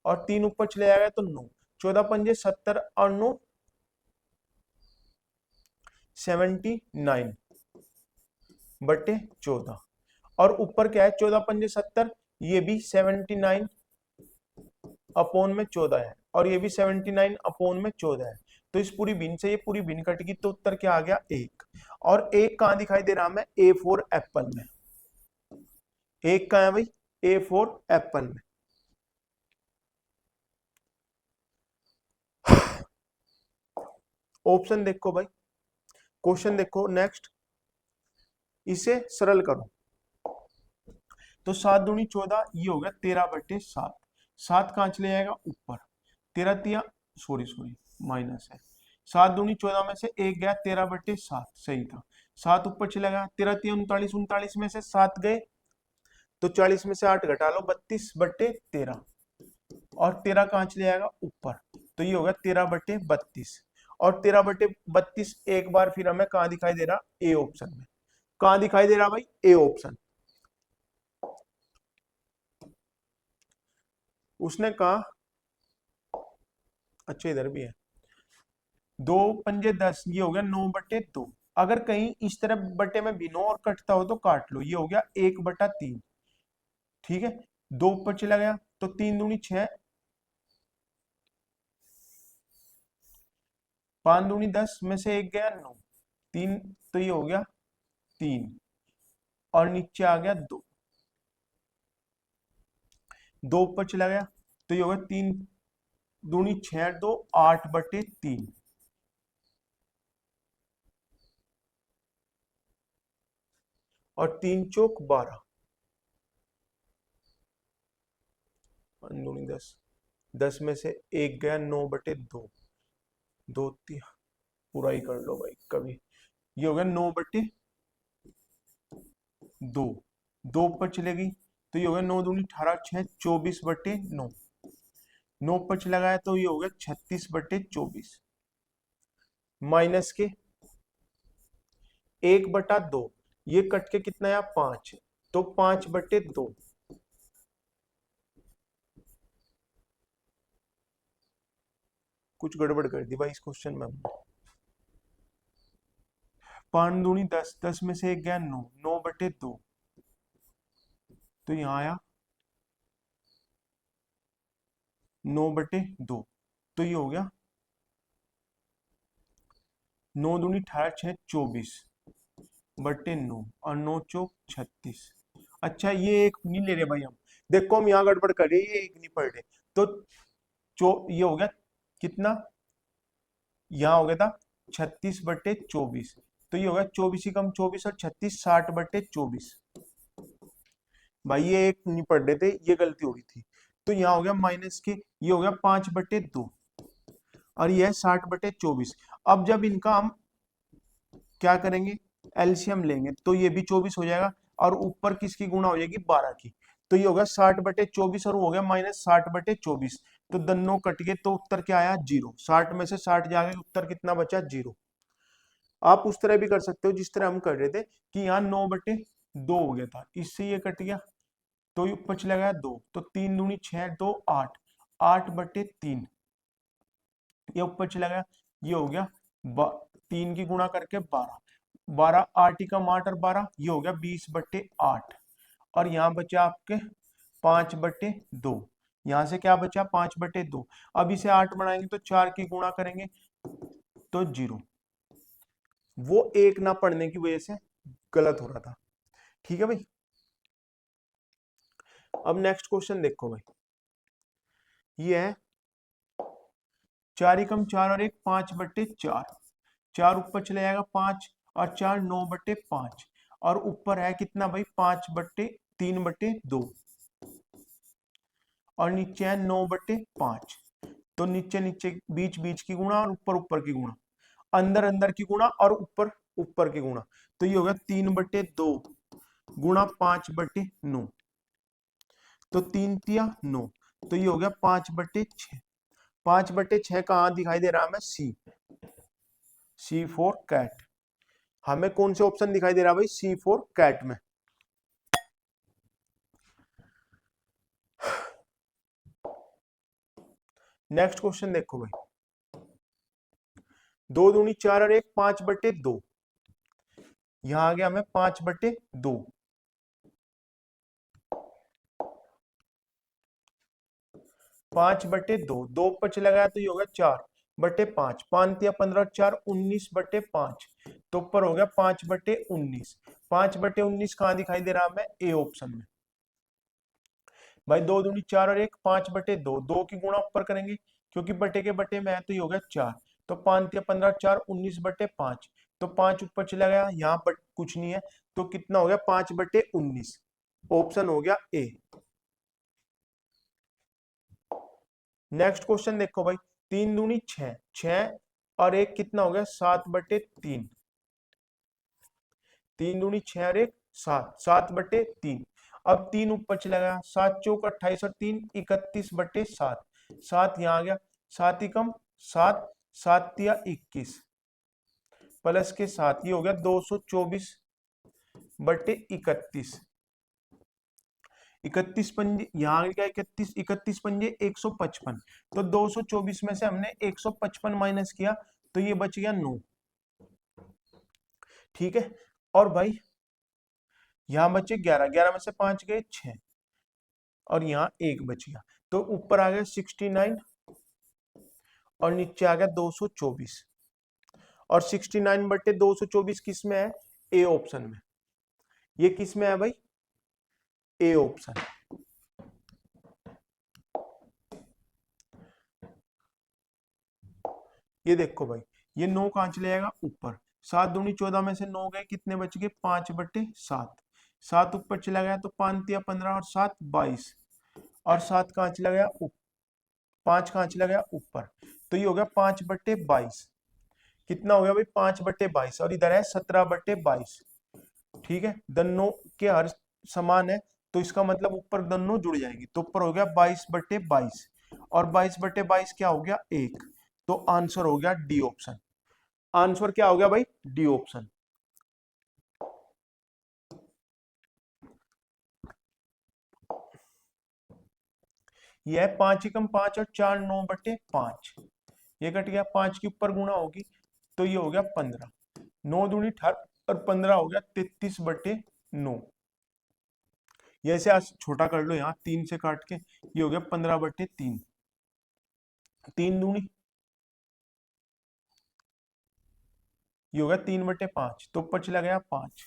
Speaker 1: और 3 ऊपर चले जाएगा तो 9, 14 पंजे 70 और 9 79/14, और ऊपर क्या है 14 पंजे 70, ये भी 79/14 है, और ये भी 79/14 है। तो इस पूरी भिन्न से ये पूरी भिन्न कट गई, तो उत्तर क्या आ गया 1। और 1 कहां दिखाई दे रहा है, A4 एप्पल में। 1 कहां है भाई, A4 एप्पल में। ऑप्शन देखो भाई, क्वेश्चन देखो नेक्स्ट, इसे सरल करो। तो 7 दूनी 14, ये हो गया 13/7, 7 कहां चले जाएगा ऊपर, 13 तिया सॉरी माइनस है, 7 दूनी 14 में से 1 गया, 13/7 सही था, 7 ऊपर चला गया, 13 तिया 39, 39 में से 7 गए तो 40 में से 8 घटा लो, 32/13, और 13 कहां चले जाएगा ऊपर, तो ये होगा 13/32, और 13/32 एक बार फिर हमें कहां दिखाई दे रहा, ए ऑप्शन में। कहां दिखाई दे रहा भाई, ए ऑप्शन। उसने कहा, अच्छा इधर भी है, 2 पंजे 10, ये हो गया 9/2। अगर कहीं इस तरह बटे में भी 9 और कटता हो तो काट लो, ये हो गया 1/3। ठीक है, 2 ऊपर चला गया तो 3 दूनी 6, 5 दूनी 10 में से 1 गया 9, 3, तो ये हो गया 3, और नीचे आ गया 2, 2 ऊपर चला गया तो ये होगा 3 दूनी 6, 2 8/3, और 3 चौक 12, 5 दूनी 10, 10 में से 1 गया 9/2, 2 पूरा ही कर लो भाई कभी, ये हो गया 9/2, 2 ऊपर चलेगी तो ये हो गया 9 दूनी 18, 6 24/9, 9 ऊपर चला गया तो ये हो गया 36/24, माइनस के 1/2, ये कट के कितना है 5, तो 5/2, कुछ गड़बड़ कर दी भाई इस क्वेश्चन में। 5 दूनी 10, 10 में से 1 गया 9, 9/2, तो यहाँ आया 9/2, तो ये हो गया 9 दूनी 18, 6 24/9, और 9 चौक 36। अच्छा ये एक नहीं ले रहे भाई हम, देखो हम यहाँ गड़बड़ कर रहे हैं, ये एक नहीं पढ़ रहे, तो ये हो गया कितना, यहाँ हो गया था 36/24, तो ये हो गया 24 कम 24 और 36, 60/24। भाई ये एक नहीं पढ़ रहे थे, ये गलती हो गई थी। तो यहाँ हो गया माइनस के, ये हो गया 5/2, और ये है 60/24। अब जब इनका हम क्या करेंगे, एलसीएम लेंगे, तो ये भी 24 हो जाएगा, और ऊपर किसकी गुणा हो जाएगी, 12 की, तो ये होगा 60/24, और वो हो गया -60/24, तो दोनों कट गए, तो उत्तर क्या आया 0। 60 में से 60 जाएगा, उत्तर कितना बचा 0। आप उस तरह भी कर सकते हो जिस तरह हम कर रहे थे कि यहाँ 9/2 हो गया था, इससे ये कट गया, तो ये ऊपर चला गया 2, तो 3 दूनी 6, 2 8, 8/3, ये ऊपर चला गया, ये हो गया 3 की गुणा करके 12, 12 8 एकम 8 और 12, ये हो गया 20/8, और यहाँ बचा आपके 5/2, यहाँ से क्या बचा 5/2। अब इसे 8 बनाएंगे तो 4 की गुणा करेंगे तो 0। वो एक ना पढ़ने की वजह से गलत हो रहा था। ठीक है भाई। अब नेक्स्ट क्वेश्चन देखो भाई, ये है 4 एकम 4 और 1 5/4। 4 ऊपर चले जाएगा 5 और 4 9/5 और ऊपर है कितना भाई 5/3/2 और नीचे है 9/5। तो नीचे नीचे बीच बीच की गुणा और ऊपर ऊपर की गुणा, अंदर अंदर की गुणा और ऊपर ऊपर की गुणा। तो ये होगा 3/2 गुणा 5/9। तो 3 तिया 9। तो ये हो गया 5/6। 5/6 कहाँ दिखाई दे रहा है हमें? सी फॉर कैट। हमें कौन से ऑप्शन दिखाई दे रहा है भाई? सी फॉर कैट में। नेक्स्ट क्वेश्चन देखो भाई, 2 दूनी 4 और 1 5/2। यहां आ गया हमें 5/2। 5/2 2 ऊपर चला गया तो ये होगा 4/5। 5 या 15 4 19/5। तो ऊपर हो गया 5/19। 5/19 कहां दिखाई दे रहा है हमें? ए ऑप्शन में। भाई 2 दूनी 4 और 1 5/2। 2 की गुणा ऊपर करेंगे क्योंकि बटे के बटे में है तो ये हो गया 4। तो 5 या 15 4 19/5। तो 5 ऊपर चला गया, यहाँ पर कुछ नहीं है तो कितना हो गया? 5/19। ऑप्शन हो गया ए। नेक्स्ट क्वेश्चन देखो भाई, 3 दूनी 6। 6 और 1 कितना हो गया? 7/3। 3 दूनी 6 और 1 7। 7/3। अब 3 ऊपर चला गया, 7 चौक 28 और 3 31/7। 7 यहाँ आ गया, 7 एकम 7, 7 तिया 21 प्लस के 7, ये हो गया 224/31। 31 पंजे यहाँ क्या? 31 31 पंजे 155। तो 224 में से हमने 155 माइनस किया तो ये बच गया 9। ठीक है। और भाई यहां बचे 11, 11 में से 5 गए 6 और यहाँ 1 बच गया। तो ऊपर आ गया 69 और नीचे आ गया 224। और 69/224 किस में है? ए ऑप्शन में। ये किस में है भाई? A option. ये देखो भाई, ये 9 कहां चले जाएगा? ऊपर। 7 दूनी 14 में से 9 गए, कितने बच गए? 5/7। 7 ऊपर चला गया तो 5 या 15 और 7 22 और 7 कहां चला गया? 5 कहां चला गया? ऊपर। तो ये हो गया 5/22। कितना हो गया भाई? 5/22 और इधर है 17/22। ठीक है, दोनों के हर समान है तो इसका मतलब ऊपर दोनों जुड़ जाएंगे। तो ऊपर हो गया 22/22 और 22/22 क्या हो गया? 1। तो आंसर हो गया डी ऑप्शन। आंसर क्या हो गया भाई? D option. यह है 5 एकम 5 और 4 9/5। ये कट गया, 5 के ऊपर गुणा होगी तो ये हो गया 15। 9 दूनी 18 और 15 हो गया 33/9। ये ऐसे आज छोटा कर लो, यहाँ 3 से काट के ये हो गया 15/3। 3 दूनी ये हो गया 3/5। तो ऊपर चला गया 5।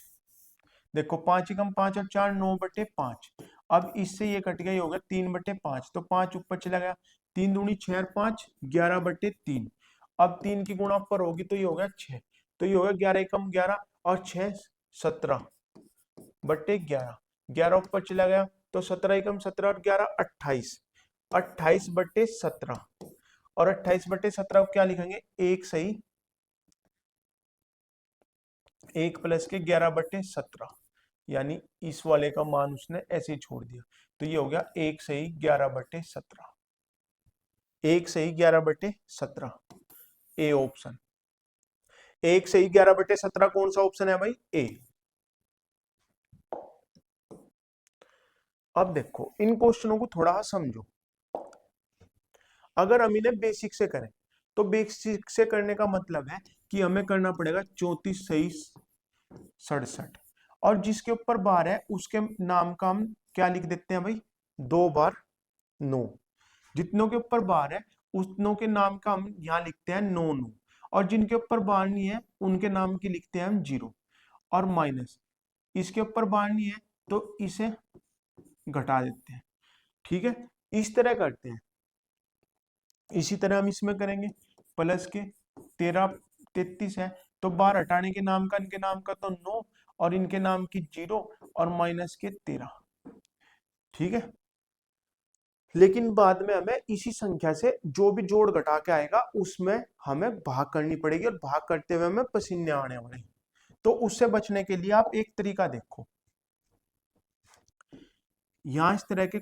Speaker 1: देखो 5 एकम 5 और 4 9/5। अब इससे ये कट गया, ये हो गया 3/5। तो 5 ऊपर चला गया, 3 दूनी 6 और 5 11/3। अब 3 की गुणा ऊपर होगी तो ये हो गया 6। तो ये हो गया 11 एकम 11 और 6 17/11। 11 ऊपर चला गया तो 17 एकम 17 और 11 28। 28/17 और 28/17 को क्या लिखेंगे? एक सही, 1 प्लस के 11/17, यानी इस वाले का मान उसने ऐसे ही छोड़ दिया। तो ये हो गया 1 सही 11/17। 1 सही 11/17 ए ऑप्शन। 1 सही 11/17 कौन सा ऑप्शन है भाई? ए। अब देखो इन क्वेश्चनों को थोड़ा समझो। अगर हम इन्हें बेसिक से करें तो बेसिक से करने का मतलब है कि हमें करना पड़ेगा 34 सही 67 और जिसके ऊपर बार है उसके नाम का हम क्या लिख देते हैं भाई? 2 बार 9। जितनों के ऊपर बार है उतनों के नाम का हम यहाँ लिखते हैं 9 9। और जिनके ऊपर बार नहीं है उनके नाम की लिखते हैं हम 0, और माइनस इसके ऊपर बार नहीं है तो इसे घटा देते हैं। ठीक है, इस तरह करते हैं। इसी तरह हम इसमें करेंगे, प्लस के 13 33 है तो बार हटाने के नाम का इनके नाम का तो 9 और इनके नाम की 0 और माइनस के 13। ठीक है, लेकिन बाद में हमें इसी संख्या से जो भी जोड़ घटा के आएगा उसमें हमें भाग करनी पड़ेगी, और भाग करते हुए हमें पसीने आने वाले। तो उससे बचने के लिए आप एक तरीका देखो, यहां इस तरह के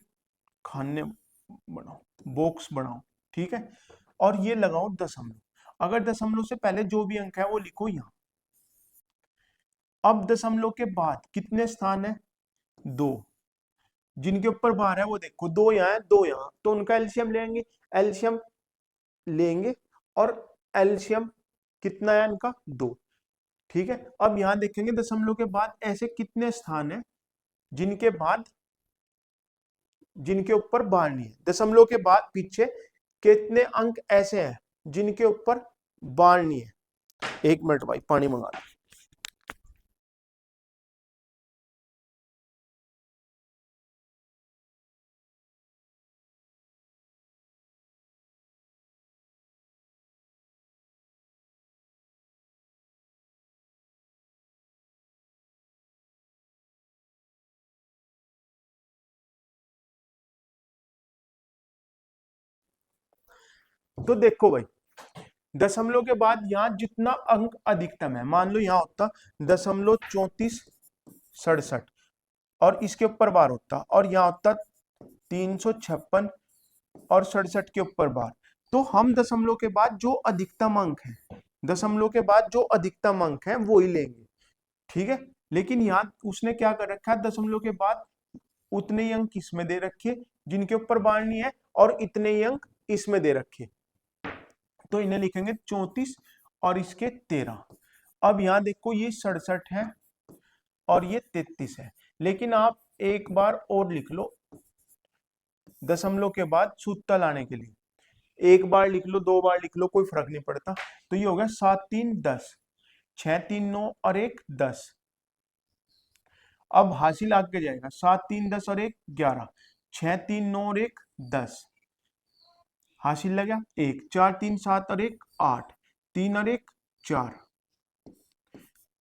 Speaker 1: खाने बनाओ, बॉक्स बनाओ। ठीक है, और ये लगाओ दशमलव। अगर दशमलव से पहले जो भी अंक है वो लिखो यहां। अब दशमलव के बाद कितने स्थान है? 2। जिनके ऊपर बार है वो देखो, 2 यहाँ है 2 यहाँ, तो उनका एलसीएम लेंगे। एलसीएम लेंगे और एलसीएम कितना है इनका? 2। ठीक है, अब यहां देखेंगे दशमलव के बाद ऐसे कितने स्थान है जिनके ऊपर बार नहीं है। दशमलव के बाद पीछे कितने अंक ऐसे हैं जिनके ऊपर बार नहीं है। 1 मिनट भाई, पानी मंगा लो। तो देखो भाई, दशमलव के बाद यहाँ जितना अंक अधिकतम है, मान लो यहाँ होता 0.3467 और इसके ऊपर बार होता, और यहाँ होता 356 और 67 के ऊपर बार। तो हम दशमलव के बाद जो अधिकतम अंक है, दशमलव के बाद जो अधिकतम अंक है वो ही लेंगे। ठीक है, लेकिन यहाँ उसने क्या कर रखा है, दशमलव के बाद उतने ही अंक इसमें दे रखे जिनके ऊपर बार नहीं है, और इतने ही अंक इसमें दे रखे, तो इन्हें लिखेंगे 34 और इसके 13। अब यहां देखो ये 67 है और ये 33 है, लेकिन आप एक बार और लिख लो दशमलव के बाद सूत्र लाने के लिए। एक बार लिख लो, 2 बार लिख लो, कोई फर्क नहीं पड़ता। तो ये हो गया 7 3 10, 6 3 9 और 1 10। अब हासिल आगे जाएगा, 7 3 10 और 1 11, 6 3 9 और 1 10। हासिल लगा 1, 4 3 7 और 1 8, 3 और 1 4।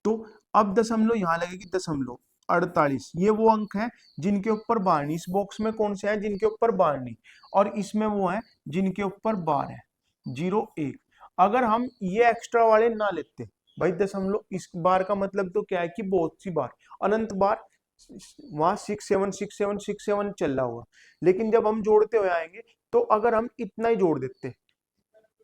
Speaker 1: तो अब दशमलव यहां लगेगी, दशमलव 48। ये वो अंक है जिनके ऊपर बार नहीं। इस बॉक्स में कौन से हैं जिनके ऊपर बार नहीं, और इसमें वो है जिनके ऊपर बार है 0 1। अगर हम ये एक्स्ट्रा वाले ना लेते भाई, दशमलव इस बार का मतलब तो क्या है कि बहुत सी बार, अनंत बार वहां 6 7 6 7 6 7 चल रहा होगा। लेकिन जब हम जोड़ते हुए आएंगे तो अगर हम इतना ही जोड़ देते,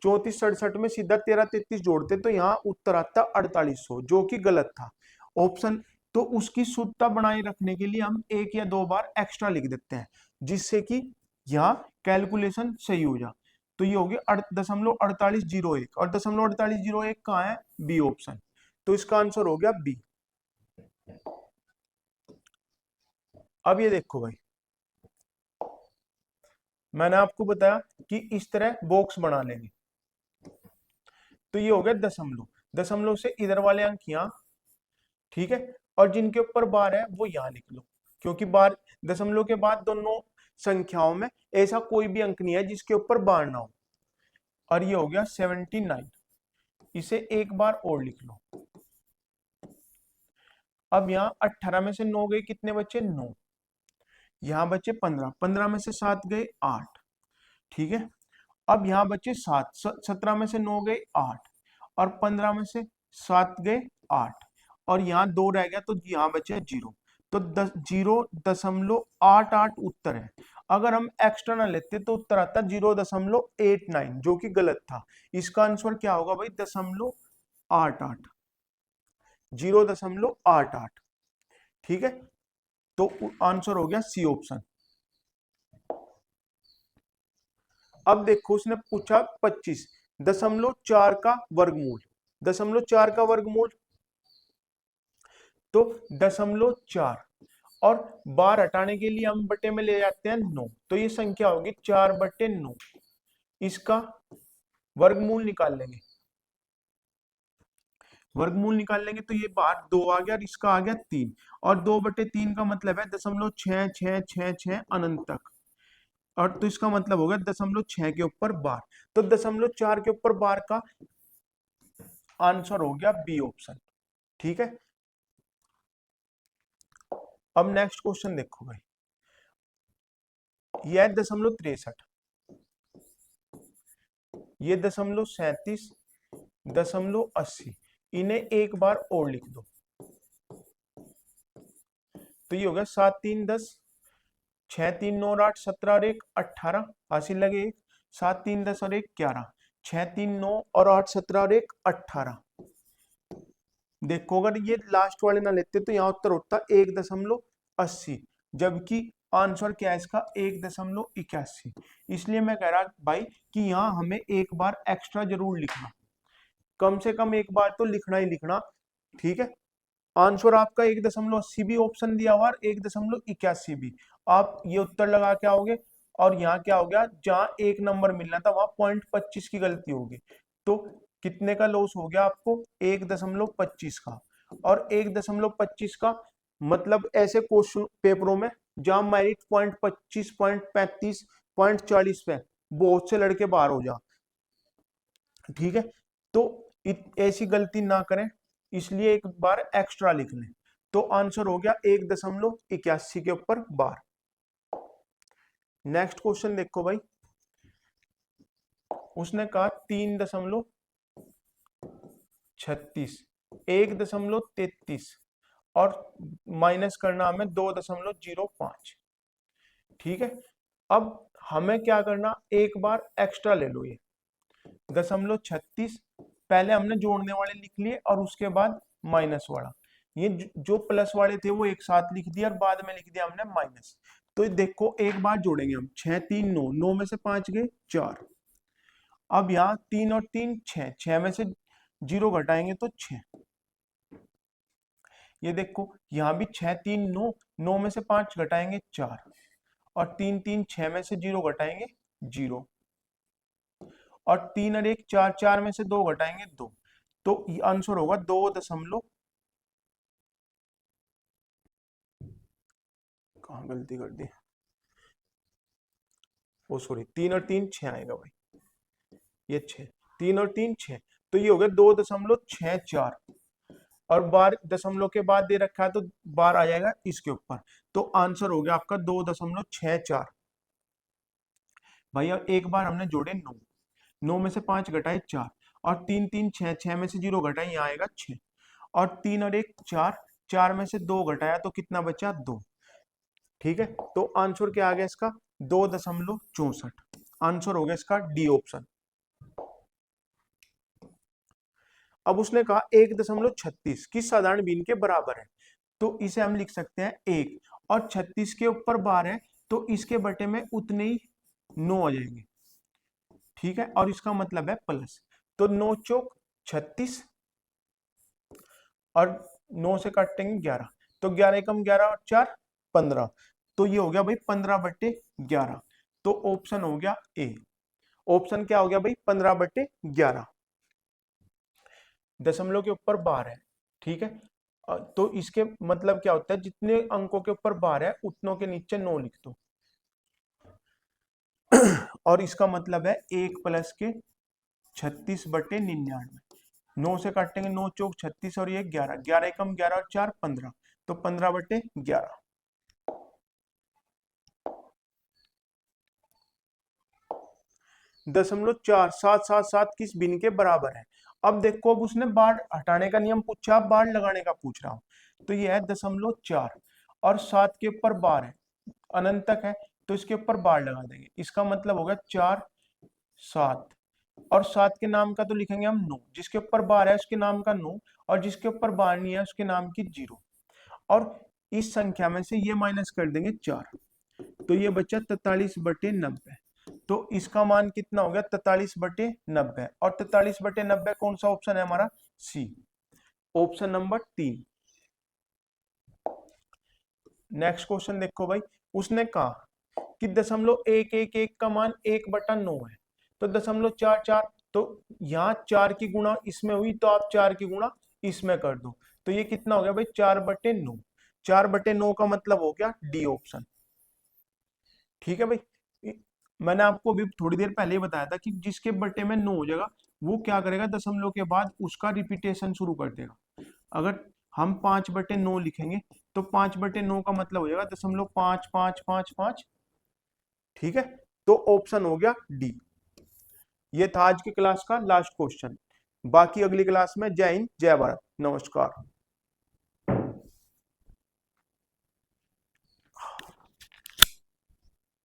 Speaker 1: 34 67 में सीधा 13 33 जोड़ते, तो यहाँ उत्तर आता 4800, जो कि गलत था ऑप्शन। तो उसकी शुद्धता बनाए रखने के लिए हम 1 या 2 बार एक्स्ट्रा लिख देते हैं, जिससे कि यहाँ कैलकुलेशन सही हो जाए। तो ये हो गया 0.4801, और 0.4801 कहाँ है? B option. तो इसका आंसर हो गया बी। अब ये देखो भाई, मैंने आपको बताया कि इस तरह बॉक्स बना लेंगे। तो ये हो गया दशमलव, दशमलव से इधर वाले अंक यहाँ। ठीक है, और जिनके ऊपर बार है वो यहाँ लिख लो, क्योंकि बार दशमलव के बाद दोनों संख्याओं में ऐसा कोई भी अंक नहीं है जिसके ऊपर बार ना हो। और ये हो गया 79, इसे एक बार और लिख लो। अब यहाँ 18 में से 9 गए, कितने बचे? 9। यहाँ बचे 15, 15 में से 7 गए 8। ठीक है, अब यहाँ बचे 7, 17 में से 9 गए 8, और 15 में से 7 गए 8, और यहाँ 2 रह गया, तो यहाँ बचे 0। तो 0.88 उत्तर है। अगर हम एक्स्ट्रा ना लेते तो उत्तर आता 0.89, जो कि गलत था। इसका आंसर क्या होगा भाई? 0.88, 0.88। ठीक है, तो आंसर हो गया सी ऑप्शन। अब देखो उसने पूछा 25.4 का वर्गमूल। 0.4 का वर्गमूल तो 0.4, और बार हटाने के लिए हम बटे में ले जाते हैं 9, तो ये संख्या होगी 4/9। इसका वर्गमूल निकाल लेंगे। वर्गमूल निकाल लेंगे तो ये बाहर 2 आ गया और इसका आ गया 3, और 2/3 का मतलब है 0.6666 अनंत तक, और तो इसका मतलब हो गया 0.6 के ऊपर बार। तो 0.4 के ऊपर बार का आंसर हो गया बी ऑप्शन। ठीक है, अब नेक्स्ट क्वेश्चन देखो भाई, यह 0.63, ये 0.37, 0.80, इन्हें एक बार और लिख दो तो ये हो गया 7 3 10, 6 3 9 8 17 और 1 18, हासिल लगे 1, 7 3 10 और 1 11, 6 3 9 और 8 17 और 1 18। देखो अगर ये लास्ट वाले ना लेते तो यहाँ उत्तर होता 1.80, जबकि आंसर क्या है इसका 1.81। इसलिए मैं कह रहा भाई कि यहाँ हमें एक बार एक्स्ट्रा जरूर लिखना, कम से कम एक बार तो लिखना ही लिखना। ठीक है, आंसर आपका 1.80 भी ऑप्शन दिया हुआ और 1.81 भी, आप ये उत्तर लगा के आओगे और यहाँ क्या हो गया, जहां एक नंबर मिलना था वहां 0.25 की गलती होगी, तो कितने का लॉस हो गया आपको 1.25 का। और 1.25 का मतलब ऐसे क्वेश्चन पेपरों में जहां मेरिट 0.25 0.35 0.40 पे बहुत से लड़के बाहर हो जा। ठीक है, तो ऐसी गलती ना करें, इसलिए एक बार एक्स्ट्रा लिख लें। तो आंसर हो गया 1.81 के ऊपर बार। नेक्स्ट क्वेश्चन देखो भाई, उसने कहा 3.36, 1.33 और माइनस करना हमें 2.05। ठीक है, अब हमें क्या करना, एक बार एक्स्ट्रा ले लो, ये 0.36 पहले हमने जोड़ने वाले लिख लिए और उसके बाद माइनस वाला, ये जो प्लस वाले थे वो एक साथ लिख दिया और बाद में लिख दिया हमने माइनस। तो देखो एक बार जोड़ेंगे हम, 6 3 9, 9 में से 5 गए 4, अब यहाँ 3 और 3 6, 6 में से 0 घटाएंगे तो 6, ये देखो यहाँ भी 6 3 9, 9 में से 5 घटाएंगे 4, और 3 3 6 में से 0 घटाएंगे 0, और 3 और 1 4, 4 में से 2 घटाएंगे 2, तो ये आंसर होगा 2 कहाँ गलती कर दी, ओ सॉरी 3 और 3 6 आएगा भाई, ये 6, 3 और 3 6, तो ये हो गया 2.64, और बार दशमलव के बाद दे रखा है तो बार आ जाएगा इसके ऊपर, तो आंसर हो गया आपका 2.64। भाई अब एक बार हमने जोड़े 9, 9 में से 5 घटाए 4, और 3 3 6, 6 में से 0 घटाए यहाँ आएगा 6, और 3 और 1 4, 4 में से 2 घटाया तो कितना बचा 2। ठीक है, तो आंसर क्या आ गया इसका 2.64, आंसर हो गया इसका डी ऑप्शन। अब उसने कहा 1.36 किस साधारण भिन्न के बराबर है, तो इसे हम लिख सकते हैं 1, और 36 के ऊपर बार है तो इसके बटे में उतने ही 9 आ जाएंगे। ठीक है, और इसका मतलब है प्लस, तो 9 चौक 36 और 9 से काटेंगे 11, तो 11 एकम 11 और 4 15, तो ये हो गया भाई 15/11, तो ऑप्शन हो गया ए। ऑप्शन क्या हो गया भाई 15/11, दशमलव के ऊपर बार है। ठीक है, तो इसके मतलब क्या होता है, जितने अंकों के ऊपर बार है उतनों के नीचे 9 लिख दो, और इसका मतलब है 1 प्लस के 36/99, 9 से काटेंगे 9 चौक 36 और ये 11, 11 एकम 11 और 4 15, तो 15/11। दशमलव 4777 किस भिन्न के बराबर है। अब देखो, अब उसने बार हटाने का नियम पूछा, बार लगाने का पूछ रहा हूं, तो ये है 0.4 और 7 के ऊपर बार है, अनंत तक है, तो इसके ऊपर बार लगा देंगे, इसका मतलब होगा 4 7, और 7 के नाम का तो लिखेंगे हम 9, जिसके ऊपर बार है उसके नाम का 9, और जिसके ऊपर बार नहीं है उसके नाम की 0, और इस संख्या में से ये माइनस कर देंगे 4, तो ये बचा 43/90, तो इसका मान कितना हो गया 43/90, और 43/90 कौन सा ऑप्शन है हमारा, सी, ऑप्शन नंबर 3। नेक्स्ट क्वेश्चन देखो भाई, उसने कहा कि 0.111 का मान 1/9 है, तो 0.44, तो यहाँ 4 की गुणा इसमें हुई तो आप 4 की गुणा इसमें कर दो, तो ये कितना हो गया भाई 4/9। 4/9 का मतलब हो गया डी ऑप्शन। ठीक है भाई, मैंने आपको अभी थोड़ी देर पहले ही बताया था कि जिसके बट्टे में 9 हो जाएगा वो क्या करेगा, दशमलव के बाद उसका रिपीटेशन शुरू कर देगा। अगर हम 5/9 लिखेंगे तो 5/9 का मतलब हो जाएगा 0.5555। ठीक है, तो ऑप्शन हो गया डी। ये था आज की क्लास का लास्ट क्वेश्चन। बाकी अगली क्लास में। जय हिंद, जय भारत, नमस्कार।